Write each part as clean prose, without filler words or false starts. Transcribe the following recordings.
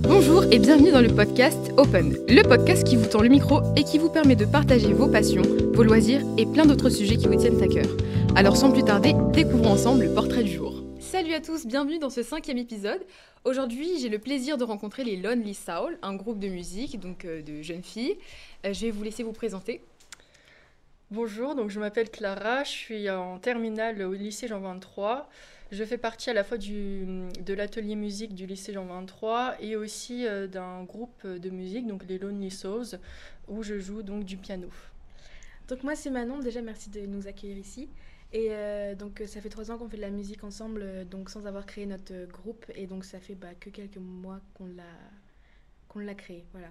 Bonjour et bienvenue dans le podcast Open, le podcast qui vous tend le micro et qui vous permet de partager vos passions, vos loisirs et plein d'autres sujets qui vous tiennent à cœur. Alors sans plus tarder, découvrons ensemble le portrait du jour. Salut à tous, bienvenue dans ce 5e épisode. Aujourd'hui, j'ai le plaisir de rencontrer les Lonely Soul, un groupe de musique, donc de jeunes filles. Je vais vous laisser vous présenter. Bonjour, donc je m'appelle Clara, je suis en terminale au lycée Jean 23. Je fais partie à la fois de l'atelier musique du lycée Jean 23 et aussi d'un groupe de musique, donc les Lonely Souls, où je joue donc du piano. Donc moi c'est Manon, déjà merci de nous accueillir ici. Et donc ça fait 3 ans qu'on fait de la musique ensemble, donc sans avoir créé notre groupe, et donc ça fait que quelques mois qu'on l'a créé, voilà.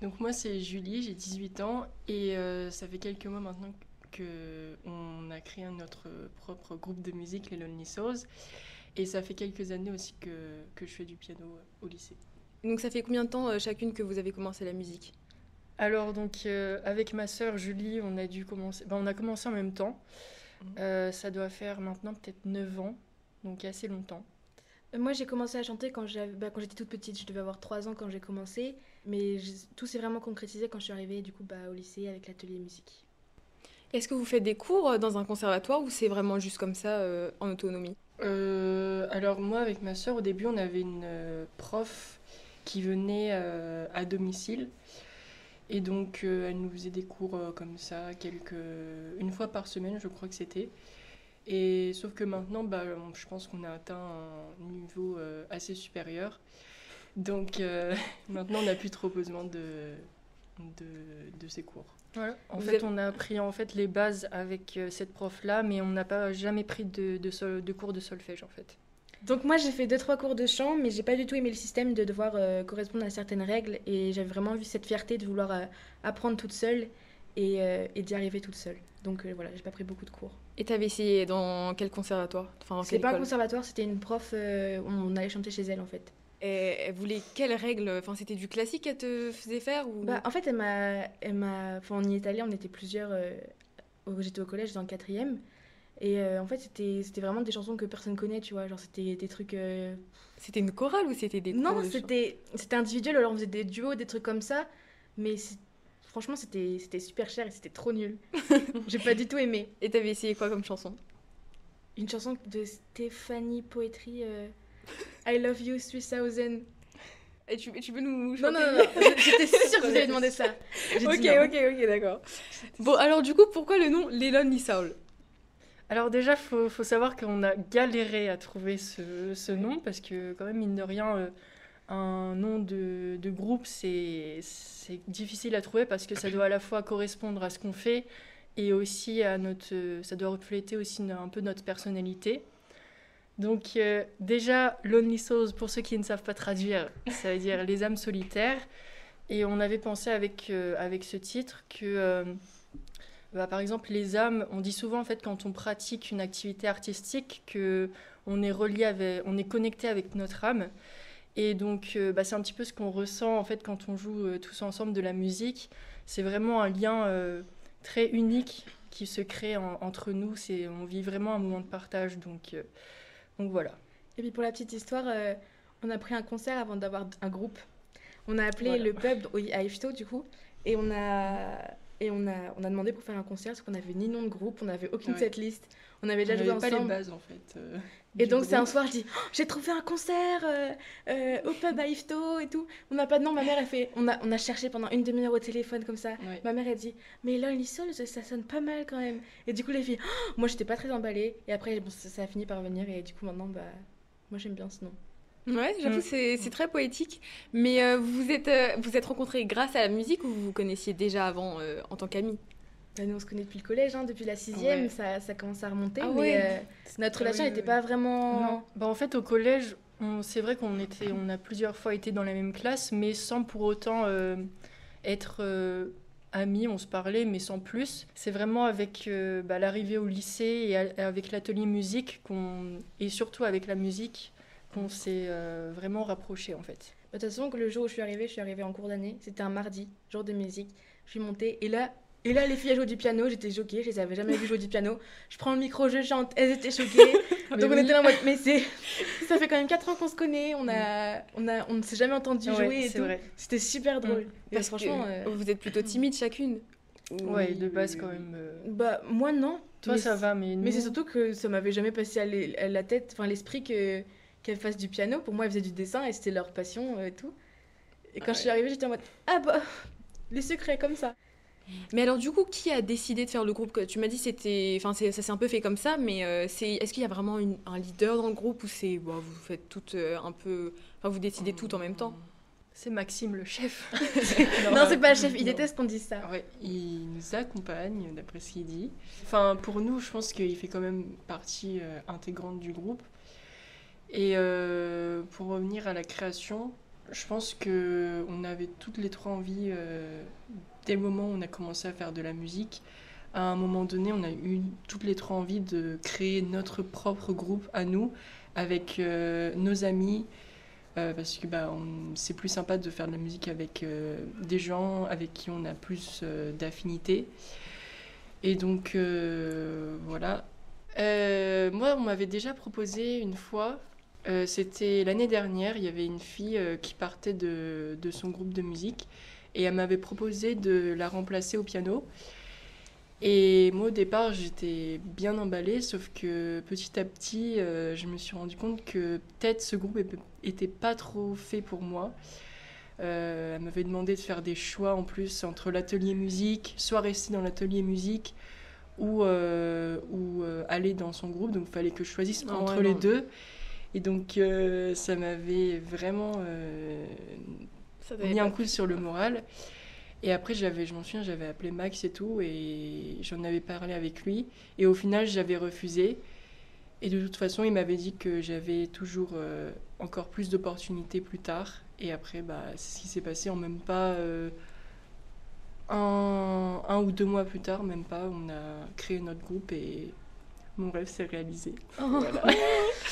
Donc moi c'est Julie, j'ai 18 ans et ça fait quelques mois maintenant qu'on a créé notre propre groupe de musique, les Lonely Souls, et ça fait quelques années aussi que je fais du piano au lycée. Donc ça fait combien de temps chacune que vous avez commencé la musique ? Alors donc avec ma sœur Julie, on a commencé en même temps. Ça doit faire maintenant peut-être 9 ans, donc assez longtemps. Moi j'ai commencé à chanter quand j'étais toute petite, je devais avoir 3 ans quand j'ai commencé, mais tout s'est vraiment concrétisé quand je suis arrivée du coup, au lycée avec l'atelier musique. Est-ce que vous faites des cours dans un conservatoire ou c'est vraiment juste comme ça en autonomie ? Alors moi avec ma sœur au début on avait une prof qui venait à domicile. Et donc, elle nous faisait des cours comme ça, une fois par semaine, je crois que c'était. Et sauf que maintenant, je pense qu'on a atteint un niveau assez supérieur. Donc, maintenant, on n'a plus trop besoin de ces cours. Voilà. En fait, on a appris les bases avec cette prof-là, mais on n'a pas jamais pris de cours de solfège, en fait. Donc moi j'ai fait 2-3 cours de chant, mais j'ai pas du tout aimé le système de devoir correspondre à certaines règles, et j'avais vraiment vu cette fierté de vouloir apprendre toute seule et d'y arriver toute seule. Donc voilà, j'ai pas pris beaucoup de cours. Et t'avais essayé dans quel conservatoire ? C'était pas un conservatoire, c'était une prof, on allait chanter chez elle en fait. Et elle voulait quelles règles ? C'était du classique qu'elle te faisait faire ou... En fait on y est allé, on était plusieurs, j'étais au collège, j'étais en 4e. Et en fait, c'était vraiment des chansons que personne connaît, tu vois. Genre, c'était des trucs... C'était une chorale ou c'était des cours Non, de c'était individuel, alors on faisait des duos, des trucs comme ça. Mais franchement, c'était super cher et c'était trop nul. J'ai pas du tout aimé. Et t'avais essayé quoi comme chanson ? Une chanson de Stéphanie Poetry, I Love You 3000. Et tu peux nous chanter ? Non, j'étais sûre que vous allez demander ça. Ok, d'accord. Bon, alors du coup, pourquoi le nom Les Lonely Soul ? Alors déjà, faut savoir qu'on a galéré à trouver ce nom, parce que quand même, mine de rien, un nom de groupe, c'est difficile à trouver, parce que ça doit à la fois correspondre à ce qu'on fait, et aussi ça doit refléter aussi un peu notre personnalité. Donc déjà, Lonely Souls, pour ceux qui ne savent pas traduire, ça veut dire les âmes solitaires, et on avait pensé avec ce titre que... par exemple, les âmes, on dit souvent en fait quand on pratique une activité artistique qu'on est on est connecté avec notre âme. Et donc, c'est un petit peu ce qu'on ressent en fait quand on joue tous ensemble de la musique. C'est vraiment un lien très unique qui se crée entre nous. On vit vraiment un moment de partage. Donc voilà. Et puis pour la petite histoire, on a pris un concert avant d'avoir un groupe. On a appelé le pub à Ifto du coup, et on a demandé pour faire un concert, parce qu'on n'avait ni nom de groupe, on n'avait aucune setlist, on avait déjà joué ensemble. On n'avait pas les bases en fait. Et donc c'est un soir, je dis j'ai trouvé un concert au pub à Ifto et tout. On n'a pas de nom, ma mère elle fait, on a cherché pendant une demi-heure au téléphone comme ça. Ouais. Ma mère elle dit mais Lonely Souls ça sonne pas mal quand même. Et du coup les filles, moi j'étais pas très emballée, et après ça a fini par venir, et du coup maintenant moi j'aime bien ce nom. Ouais, j'avoue, c'est très poétique. Mais vous êtes rencontrés grâce à la musique ou vous vous connaissiez déjà avant en tant qu'amis ? Nous, on se connaît depuis le collège, depuis la 6e, ouais. Ça commence à remonter, notre relation n'était pas vraiment... Non. En fait, au collège, c'est vrai qu'on a plusieurs fois été dans la même classe, mais sans pour autant être amis, on se parlait, mais sans plus. C'est vraiment avec l'arrivée au lycée et avec l'atelier musique, et surtout avec la musique, qu'on s'est vraiment rapprochés en fait. De toute façon, le jour où je suis arrivée en cours d'année, c'était un mardi, jour de musique. Je suis montée et là, les filles elles jouent du piano, j'étais choquée, je les avais jamais vues jouer du piano. Je prends le micro, je chante, elles étaient choquées. Donc on était là en mode, mais ça fait quand même 4 ans qu'on se connaît, on ne s'est jamais entendu jouer et tout. Vrai. C'était super drôle. Parce franchement, vous êtes plutôt timide chacune. Ouais, de base quand même. Bah moi non. Toi ça va, mais nous... Mais c'est surtout que ça m'avait jamais passé à la tête, enfin l'esprit qu'elles fassent du piano. Pour moi, elles faisaient du dessin et c'était leur passion et tout. Et quand je suis arrivée, j'étais en mode, ah bah, les secrets comme ça. Mais alors du coup, qui a décidé de faire le groupe? Tu m'as dit ça s'est un peu fait comme ça, mais est-ce qu'il y a vraiment un leader dans le groupe ou c'est vous faites toutes un peu, enfin vous décidez tout en même temps? C'est Maxime le chef. Non, c'est pas le chef, il déteste qu'on dise ça. Ouais, il nous accompagne d'après ce qu'il dit. Enfin pour nous, je pense qu'il fait quand même partie intégrante du groupe. Et pour revenir à la création, je pense qu'on avait toutes les trois envie, dès le moment où on a commencé à faire de la musique, à un moment donné, on a eu toutes les trois envie de créer notre propre groupe à nous, avec nos amis, parce que c'est plus sympa de faire de la musique avec des gens avec qui on a plus d'affinité. Et donc, voilà. Moi, on m'avait déjà proposé une fois... c'était l'année dernière, il y avait une fille qui partait de son groupe de musique et elle m'avait proposé de la remplacer au piano. Et moi au départ j'étais bien emballée, sauf que petit à petit je me suis rendu compte que peut-être ce groupe était pas trop fait pour moi. Elle m'avait demandé de faire des choix en plus entre l'atelier musique, soit rester dans l'atelier musique ou aller dans son groupe, donc il fallait que je choisisse entre les deux. Et donc, ça m'avait vraiment mis un coup sur le moral. Et après, je m'en souviens, j'avais appelé Max et tout, et j'en avais parlé avec lui. Et au final, j'avais refusé. Et de toute façon, il m'avait dit que j'avais toujours encore plus d'opportunités plus tard. Et après, c'est ce qui s'est passé en même pas un ou 2 mois plus tard, même pas. On a créé notre groupe et... mon rêve s'est réalisé. Voilà.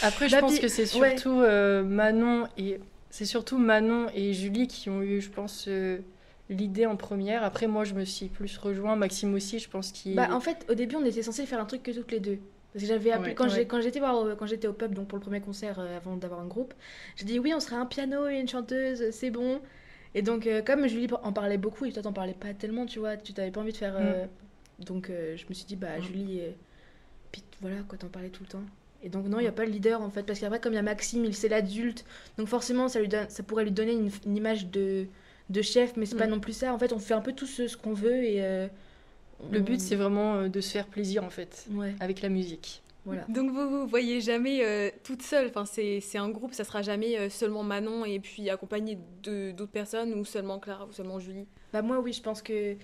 Après, je pense que c'est surtout Manon et Julie qui ont eu, je pense, l'idée en première. Après, moi, je me suis plus rejoint. Maxime aussi, je pense qu'il... en fait, au début, on était censés faire un truc que toutes les deux. Parce que j'avais appelé... Quand j'étais au pub, donc pour le premier concert, avant d'avoir un groupe, j'ai dit, oui, on serait un piano et une chanteuse, c'est bon. Et donc, comme Julie en parlait beaucoup, et toi, t'en parlais pas tellement, tu vois, tu t'avais pas envie de faire... Donc, je me suis dit, Julie... Puis voilà, quand t'en parlais tout le temps. Et donc non, il n'y a pas le leader en fait, parce qu'après comme il y a Maxime, c'est l'adulte, donc forcément ça pourrait lui donner une image de chef, mais c'est pas non plus ça. En fait, on fait un peu tout ce qu'on veut et le but c'est vraiment de se faire plaisir en fait, avec la musique. Voilà. Donc vous voyez jamais toute seule, enfin c'est un groupe, ça sera jamais seulement Manon et puis accompagné d'autres personnes ou seulement Clara ou seulement Julie. Moi oui, je pense que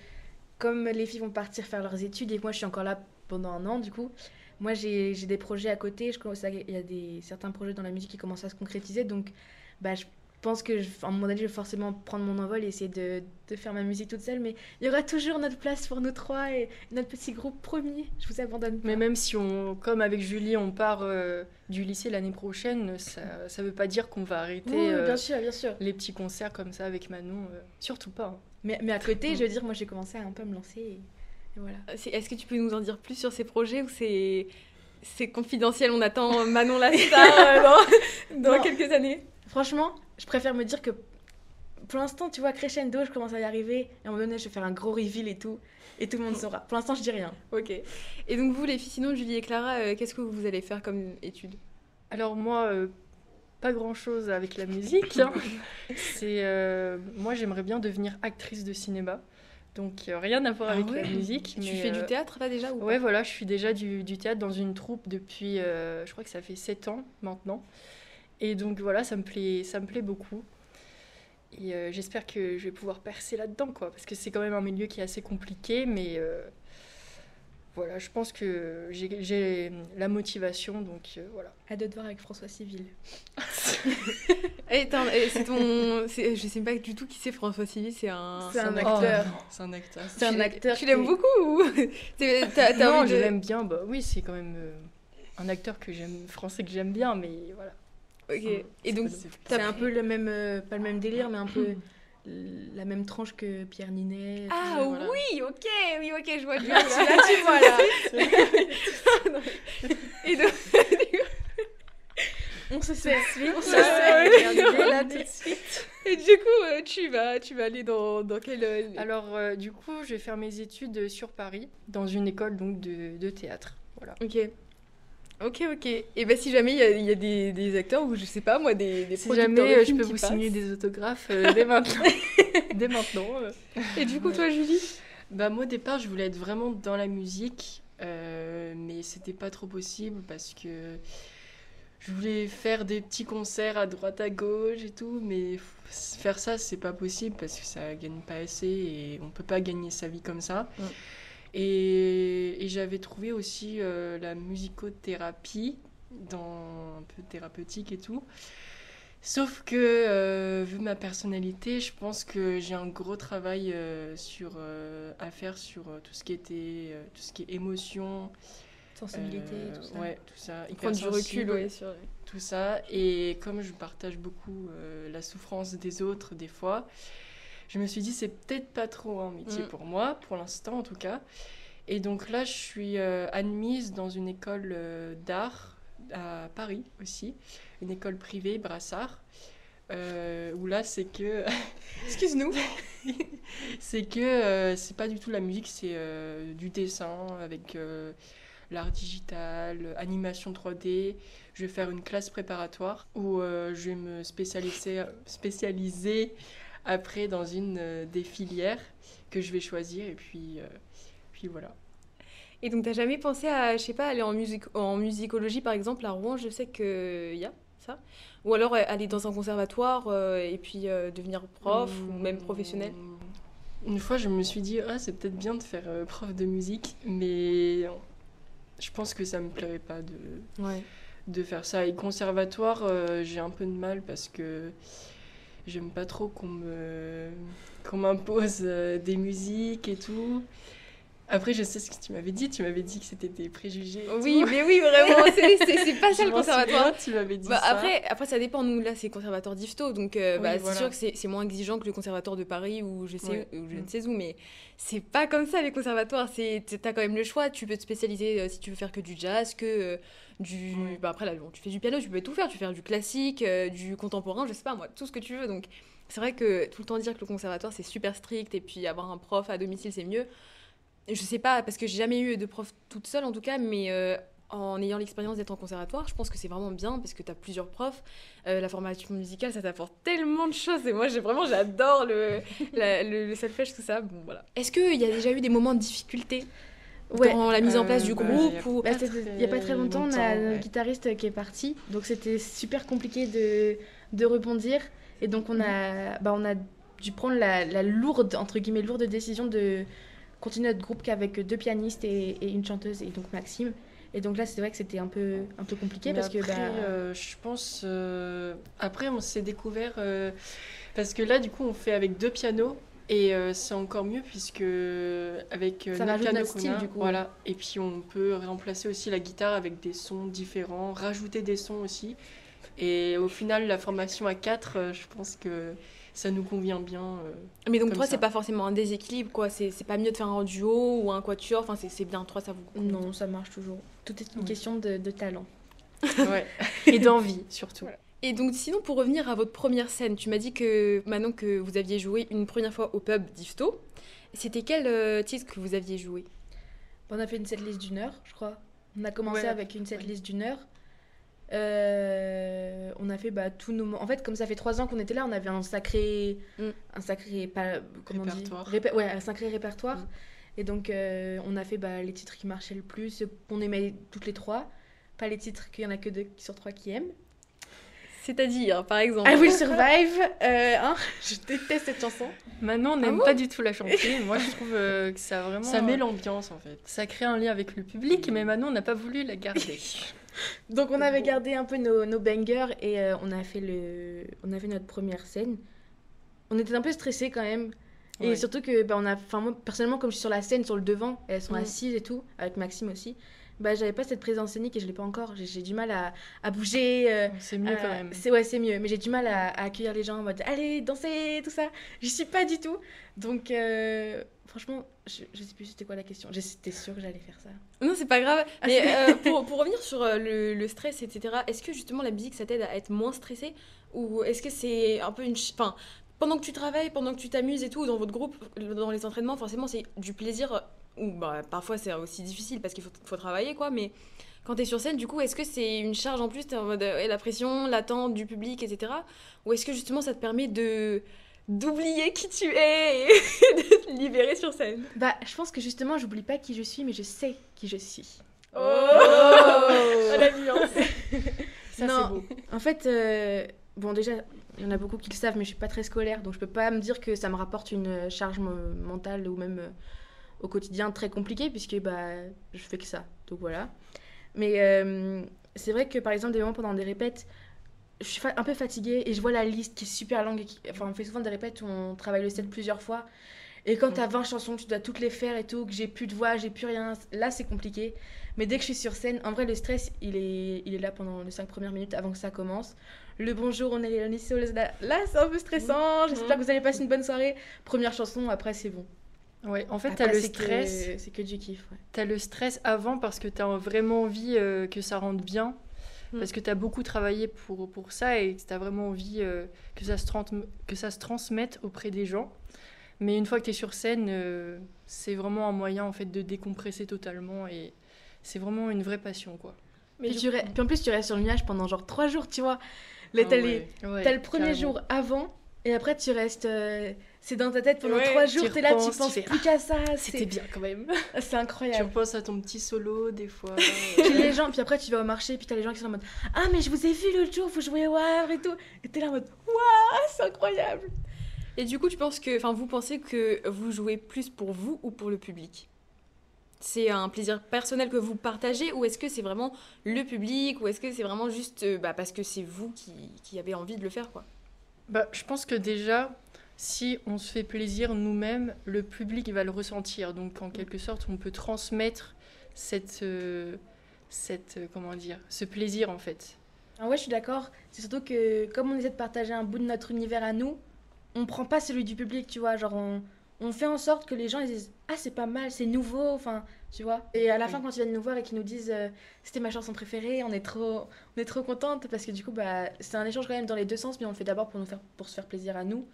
comme les filles vont partir faire leurs études et que moi je suis encore là pendant 1 an du coup, moi j'ai des projets à côté, il y a certains projets dans la musique qui commencent à se concrétiser, donc je pense que à un moment donné je vais forcément prendre mon envol et essayer de faire ma musique toute seule, mais il y aura toujours notre place pour nous trois et notre petit groupe promis, je vous abandonne pas. Mais même si comme avec Julie on part du lycée l'année prochaine, ça veut pas dire qu'on va arrêter bien sûr. Les petits concerts comme ça avec Manon, surtout pas. Mais à côté, je veux dire, moi j'ai commencé à un peu me lancer et voilà. Est-ce que tu peux nous en dire plus sur ces projets ou c'est confidentiel, on attend Manon la star dans quelques années? Franchement, je préfère me dire que pour l'instant, tu vois, crescendo, je commence à y arriver et à un moment donné, je vais faire un gros reveal et tout le monde saura. Pour l'instant, je dis rien. Ok. Et donc vous les filles, sinon Julie et Clara, qu'est-ce que vous allez faire comme études? Alors moi, pas grand-chose avec la musique. Hein. Moi, j'aimerais bien devenir actrice de cinéma. Donc, rien à voir avec la musique. Tu fais du théâtre là déjà ou Ouais, voilà, je suis déjà du théâtre dans une troupe depuis, je crois que ça fait 7 ans maintenant. Et donc voilà, ça me plaît beaucoup. Et j'espère que je vais pouvoir percer là-dedans, quoi. Parce que c'est quand même un milieu qui est assez compliqué, mais voilà, je pense que j'ai la motivation, donc voilà. À de voir avec François Civil. Je sais pas du tout qui c'est François Civil, c'est un acteur. C'est un acteur. C'est un acteur. Tu l'aimes beaucoup ou Non, je l'aime bien. Oui, c'est quand même un acteur français que j'aime bien, mais voilà. Ok. Et donc c'est un peu le même, pas le même délire, mais un peu la même tranche que Pierre Ninet. Ah voilà. Oui, ok, je vois bien. Là, tu vois là. Et donc, On se sait. On se Ouais. sait. Là, tout de suite. Et du coup, tu vas aller dans quel... Alors, du coup, je vais faire mes études sur Paris, dans une école donc de théâtre. Voilà. Ok. Et ben si jamais il y a des acteurs ou je sais pas moi, des Si producteurs de jamais je films peux qui vous passent. signer des autographes dès maintenant. Dès maintenant. Et du coup, Ouais. toi, Julie? Bah, moi, au départ, je voulais être vraiment dans la musique, mais c'était pas trop possible parce que je voulais faire des petits concerts à droite à gauche et tout, mais faire ça, c'est pas possible parce que ça gagne pas assez et on peut pas gagner sa vie comme ça. Mm. Et j'avais trouvé aussi la musicothérapie, un peu thérapeutique et tout. Sauf que, vu ma personnalité, je pense que j'ai un gros travail à faire sur tout ce qui est émotion, Sensibilité, tout ça. ouais, tout ça, Prendre du recul, hypersensible, ouais, sur... tout ça. Et comme je partage beaucoup la souffrance des autres des fois, je me suis dit c'est peut-être pas trop un métier pour moi, pour l'instant en tout cas. Et donc là, je suis admise dans une école d'art à Paris aussi, une école privée, Brassard, où là, c'est que... Excuse-nous. c'est que c'est pas du tout la musique, c'est du dessin avec l'art digital, animation 3D. Je vais faire une classe préparatoire où je vais me spécialiser après dans une des filières que je vais choisir et puis voilà. Et donc, t'as jamais pensé à, je sais pas, aller en musicologie, par exemple, à Rouen, je sais qu'il y a ça. Ou alors aller dans un conservatoire et puis devenir prof ou même professionnel. Une fois, je me suis dit, ah, c'est peut-être bien de faire prof de musique, mais je pense que ça me plairait pas Ouais. de faire ça. Et conservatoire, j'ai un peu de mal parce que j'aime pas trop qu'on m'impose des musiques et tout. Après, je sais ce que tu m'avais dit. Tu m'avais dit que c'était des préjugés. et Oui, tout. mais oui, vraiment, c'est pas ça Je le m'en conservatoire. souviens, tu m'avais dit Bah, ça. après, ça dépend. Nous, là, c'est conservatoire d'Yvetot. Donc, voilà. c'est sûr que c'est moins exigeant que le conservatoire de Paris ou je ne Mm. sais où. Mais c'est pas comme ça, les conservatoires. T'as quand même le choix. Tu peux te spécialiser si tu veux faire que du jazz, que du. Ouais. Bah, après, là, bon, tu fais du piano, tu peux tout faire. Tu peux faire du classique, du contemporain, je sais pas moi, tout ce que tu veux. Donc, c'est vrai que tout le temps dire que le conservatoire, c'est super strict et puis avoir un prof à domicile, c'est mieux. Je sais pas, parce que j'ai jamais eu de prof toute seule en tout cas, mais en ayant l'expérience d'être en conservatoire, je pense que c'est vraiment bien parce que tu as plusieurs profs. La formation musicale, ça t'apporte tellement de choses et moi j'adore le solfège, tout ça. Bon, voilà. Est-ce qu'il y a déjà eu des moments de difficulté dans la mise en place du bah, groupe ou... Bah, il n'y a pas très longtemps, on a notre guitariste qui est parti, donc c'était super compliqué de rebondir. Et donc on a dû prendre la lourde, entre guillemets, lourde décision de continuer notre groupe qu'avec 2 pianistes et une chanteuse, et donc Maxime. Et donc là, c'est vrai que c'était un peu compliqué Mais parce après, que... je pense... après, on s'est découvert... parce que là, du coup, on fait avec 2 pianos. Et c'est encore mieux puisque avec Ça notre rajoute piano notre qu'on style, a, du coup. voilà. Et puis on peut remplacer aussi la guitare avec des sons différents, rajouter des sons aussi. Et au final, la formation à 4, je pense que ça nous convient bien. Mais donc comme 3, ça. c'est pas forcément un déséquilibre, quoi. C'est pas mieux de faire un duo ou un quatuor. Enfin, c'est bien 3, ça vous... Non, ça marche toujours. Tout est une Oui. question de talent. Ouais. Et d'envie, surtout. Voilà. Et donc, sinon, pour revenir à votre première scène, tu m'as dit que maintenant que vous aviez joué une première fois au pub d'Yvetot, c'était quel titre que vous aviez joué? On a fait une setlist d'1 heure, je crois. On a commencé Ouais. avec une setlist d'1 heure. On a fait tous nos... En fait, comme ça fait 3 ans qu'on était là, on avait un sacré... Comment Répertoire. on dit Ouais, un sacré répertoire. Mm. Et donc, on a fait les titres qui marchaient le plus, ceux qu'on aimait toutes les 3. Pas les titres qu'il y en a que 2 sur 3 qui aiment. C'est-à-dire, par exemple... I Will Survive. Je déteste cette chanson. Maintenant, on n'aime pas du tout la chanter. Moi, je trouve que ça vraiment... Ça met l'ambiance en fait. Ça crée un lien avec le public, mais maintenant, on n'a pas voulu la garder. Donc on avait gardé un peu nos bangers et on a fait notre première scène. On était un peu stressés quand même. Et Ouais. surtout que moi personnellement, comme je suis sur la scène, sur le devant, elles sont Mm. assises et tout, avec Maxime aussi. bah, j'avais pas cette présence scénique et je l'ai pas encore. J'ai du mal à bouger. C'est mieux quand même. C'est mieux. Mais j'ai du mal à accueillir les gens en mode allez, danser, tout ça. J'y suis pas du tout. Donc, franchement, je sais plus c'était quoi la question. J'étais sûre que j'allais faire ça. Non, c'est pas grave. Mais pour revenir sur le stress, etc., est-ce que justement la musique, ça t'aide à être moins stressé? Ou est-ce que c'est un peu Enfin, pendant que tu travailles, pendant que tu t'amuses et tout, dans votre groupe, dans les entraînements, forcément, c'est du plaisir. Ou bah, parfois, c'est aussi difficile parce qu'il faut travailler, quoi. Mais quand t'es sur scène, du coup, est-ce que c'est une charge en plus? T'es en mode la pression, l'attente du public, etc. Ou est-ce que justement, ça te permet d'oublier qui tu es et de te libérer sur scène? Bah, je pense que justement, j'oublie pas qui je suis, mais je sais qui je suis. Oh, la nuance. Ça, non, c'est beau. en fait, bon, déjà, il y en a beaucoup qui le savent, mais je suis pas très scolaire, donc je peux pas me dire que ça me rapporte une charge mentale ou même au quotidien très compliquée, puisque bah, je fais que ça. Donc voilà. Mais c'est vrai que par exemple, des moments pendant des répètes, je suis un peu fatiguée et je vois la liste qui est super longue. Enfin, on fait souvent des répètes où on travaille le set plusieurs fois. Et quand t'as 20 chansons, tu dois toutes les faire et tout, que j'ai plus de voix, j'ai plus rien, là c'est compliqué. Mais dès que je suis sur scène, en vrai le stress, il est là pendant les 5 premières minutes avant que ça commence. Le bonjour, on est les Lonisols, là c'est un peu stressant, j'espère que vous allez passer une bonne soirée. Première chanson, après c'est bon. Ouais, en fait, Après, t'as le c'est stress. c'est que du kiff. Ouais. T'as le stress avant parce que t'as vraiment envie que ça rentre bien. Parce que t'as beaucoup travaillé pour ça et que t'as vraiment envie que ça se transmette auprès des gens. Mais une fois que t'es sur scène, c'est vraiment un moyen en fait de décompresser totalement et c'est vraiment une vraie passion, quoi. Puis en plus, tu restes sur le nuage pendant genre 3 jours, tu vois. Là, t'as le premier carrément. jour avant et après tu restes... c'est dans ta tête pendant Ouais, 3 jours, tu t'es là, tu repenses, penses tu fais, plus qu'à ça. C'était bien quand même. C'est Tu incroyable. repenses à ton petit solo des fois. Puis les gens, puis après tu vas au marché, puis t'as les gens qui sont en mode ah mais je vous ai vu l'autre jour, vous jouez au Havre et tout, et t'es là en mode waouh, c'est incroyable. Et du coup, vous pensez que vous jouez plus pour vous ou pour le public? C'est un plaisir personnel que vous partagez ou est-ce que c'est vraiment le public ou est-ce que c'est vraiment juste parce que c'est vous qui avez envie de le faire, quoi? Bah, je pense que déjà, si on se fait plaisir nous-mêmes, le public va le ressentir. Donc, en quelque sorte, on peut transmettre comment dire, ce plaisir, en fait. Ah ouais, je suis d'accord. C'est surtout que comme on essaie de partager un bout de notre univers à nous, on prend pas celui du public, tu vois. Genre on fait en sorte que les gens ils disent ah c'est pas mal, c'est nouveau, enfin tu vois. Et à la fin quand ils viennent nous voir et qu'ils nous disent c'était ma chanson préférée, on est trop contente parce que du coup bah c'est un échange quand même dans les deux sens, mais on le fait d'abord pour se faire plaisir à nous.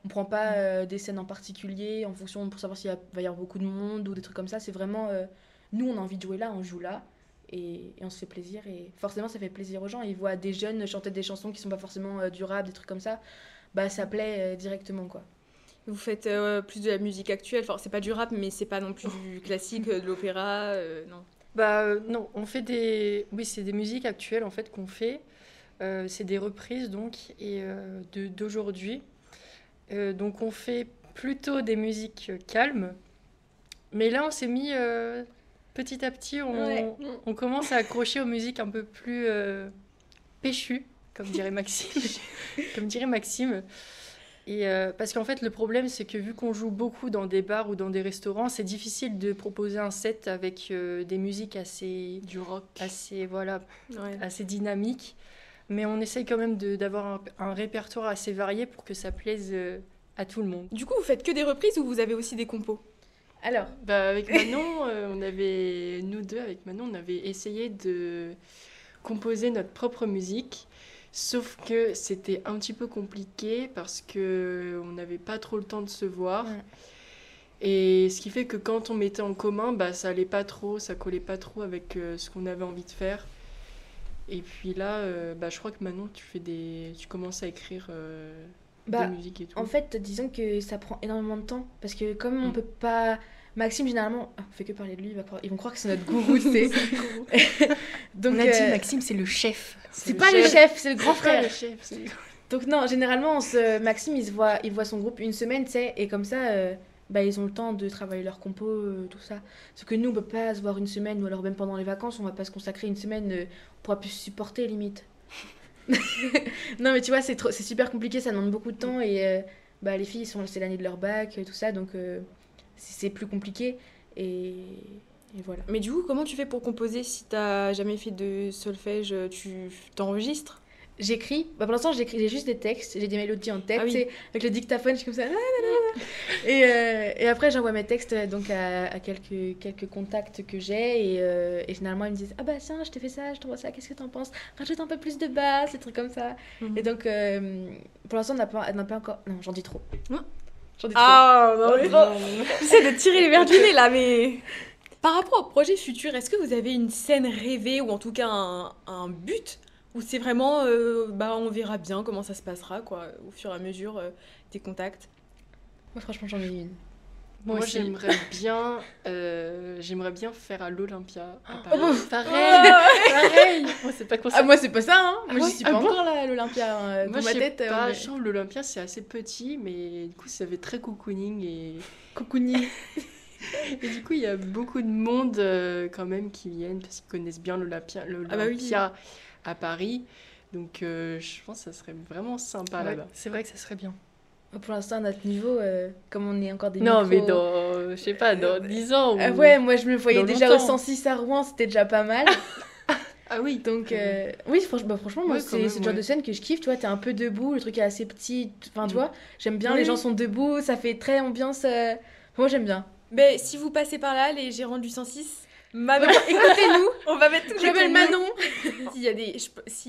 On prend pas des scènes en particulier en fonction pour savoir s'il va y avoir beaucoup de monde ou des trucs comme ça. C'est vraiment nous on a envie de jouer là, on joue là. Et on se fait plaisir et forcément ça fait plaisir aux gens. Ils voient des jeunes chanter des chansons qui sont pas forcément durables, des trucs comme ça, bah ça plaît directement quoi. Vous faites plus de la musique actuelle, enfin c'est pas du rap mais c'est pas non plus du classique, de l'opéra, non. Bah non, on fait c'est des musiques actuelles en fait qu'on fait. C'est des reprises donc et d'aujourd'hui. Donc on fait plutôt des musiques calmes. Mais là on s'est mis petit à petit, on commence à accrocher aux musiques un peu plus péchues, comme dirait Maxime. Et parce qu'en fait, le problème, c'est que vu qu'on joue beaucoup dans des bars ou dans des restaurants, c'est difficile de proposer un set avec des musiques assez... Du rock. Assez dynamiques. Mais on essaye quand même d'avoir un répertoire assez varié pour que ça plaise à tout le monde. Du coup, vous faites que des reprises ou vous avez aussi des compos? Alors, Avec Manon, avec Manon, on avait essayé de composer notre propre musique. Sauf que c'était un petit peu compliqué parce qu'on n'avait pas trop le temps de se voir. Ouais. Et ce qui fait que quand on mettait en commun, bah, ça allait pas trop, ça collait pas trop avec ce qu'on avait envie de faire. Et puis là, je crois que Manon, tu commences à écrire des musiques et tout. En fait, disons que ça prend énormément de temps parce que comme on peut pas... Maxime, généralement, on fait que parler de lui, ils vont croire que c'est notre gourou, c'est... Donc, on a dit Maxime, c'est le chef. C'est pas le chef, c'est le grand C'est pas frère. le chef, Donc non, généralement, Maxime, il voit son groupe une semaine, tu sais, et comme ça, ils ont le temps de travailler leur compo, tout ça. Sauf que nous, on peut pas se voir une semaine, ou alors même pendant les vacances, on va pas se consacrer une semaine, on pourra plus se supporter, limite. Non, mais tu vois, c'est super compliqué, ça demande beaucoup de temps, et les filles, c'est l'année de leur bac, tout ça, donc c'est plus compliqué. Et Et voilà. Mais du coup, comment tu fais pour composer si t'as jamais fait de solfège? Tu t'enregistres? J'écris, pour l'instant j'ai juste des textes, j'ai des mélodies en tête, Ah oui. avec le dictaphone, je suis comme ça. Et après j'envoie mes textes donc à quelques contacts que j'ai et généralement ils me disent ah bah tiens je t'ai fait ça, je t'envoie ça, qu'est-ce que t'en penses? Rajoute un peu plus de basse, des trucs comme ça. Et donc pour l'instant on n'a pas encore... Non, j'en dis trop. Non. J'en dis trop. Ah non, mais j'essaie de tirer les verres du nez là, mais... Par rapport au projet futur, est-ce que vous avez une scène rêvée ou en tout cas un but? Ou c'est vraiment, on verra bien comment ça se passera, quoi, au fur et à mesure des contacts? Moi franchement j'en ai une. Moi, aussi. j'aimerais bien faire à l'Olympia à Oh, Paris. bon, Pareil. Moi, c'est pas Ah concept. moi c'est pas ça, hein. Moi Ah j'y suis ouais, pas ah bon encore là, l'Olympia. Moi, Dans ma je sais tête. pas, je trouve l'Olympia, c'est assez petit, mais du coup, ça fait très cocooning et... Cocooning. Et du coup, il y a beaucoup de monde quand même qui viennent parce qu'ils connaissent bien l'Olympia à Paris. Donc, je pense que ça serait vraiment sympa Ouais, là-bas. c'est vrai que ça serait bien. Pour l'instant à notre niveau, comme on est encore des Non, mais micros... dans, je sais pas, dans 10 ans. Ou... Ouais, moi je me voyais dans déjà au longtemps. 106 à Rouen, c'était déjà pas mal. Ah oui. Donc, oui, franchement, moi, Ouais, quand c'est même, ce genre ouais. de scène que je kiffe. Tu vois, t'es un peu debout, le truc est assez petit. Enfin, tu Mm. vois, j'aime bien, Oui. les gens sont debout, ça fait très ambiance. Moi, j'aime bien. Mais si vous passez par là, les gérants du 106, Manon, écoutez-nous, on va mettre toutes Je les m'appelle clés. Manon. S'il y a des,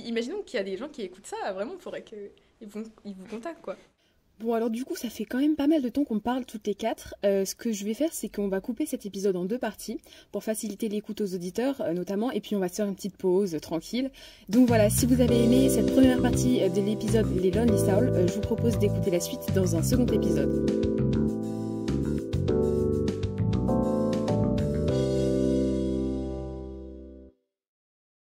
imaginons qu'il y a des gens qui écoutent ça, vraiment, il faudrait qu'ils vous contactent, quoi. Bon, alors du coup, ça fait quand même pas mal de temps qu'on parle toutes les quatre. Ce que je vais faire, c'est qu'on va couper cet épisode en 2 parties pour faciliter l'écoute aux auditeurs, notamment, et puis on va se faire une petite pause tranquille. Donc voilà, si vous avez aimé cette première partie de l'épisode Les Lonely Souls, je vous propose d'écouter la suite dans un second épisode.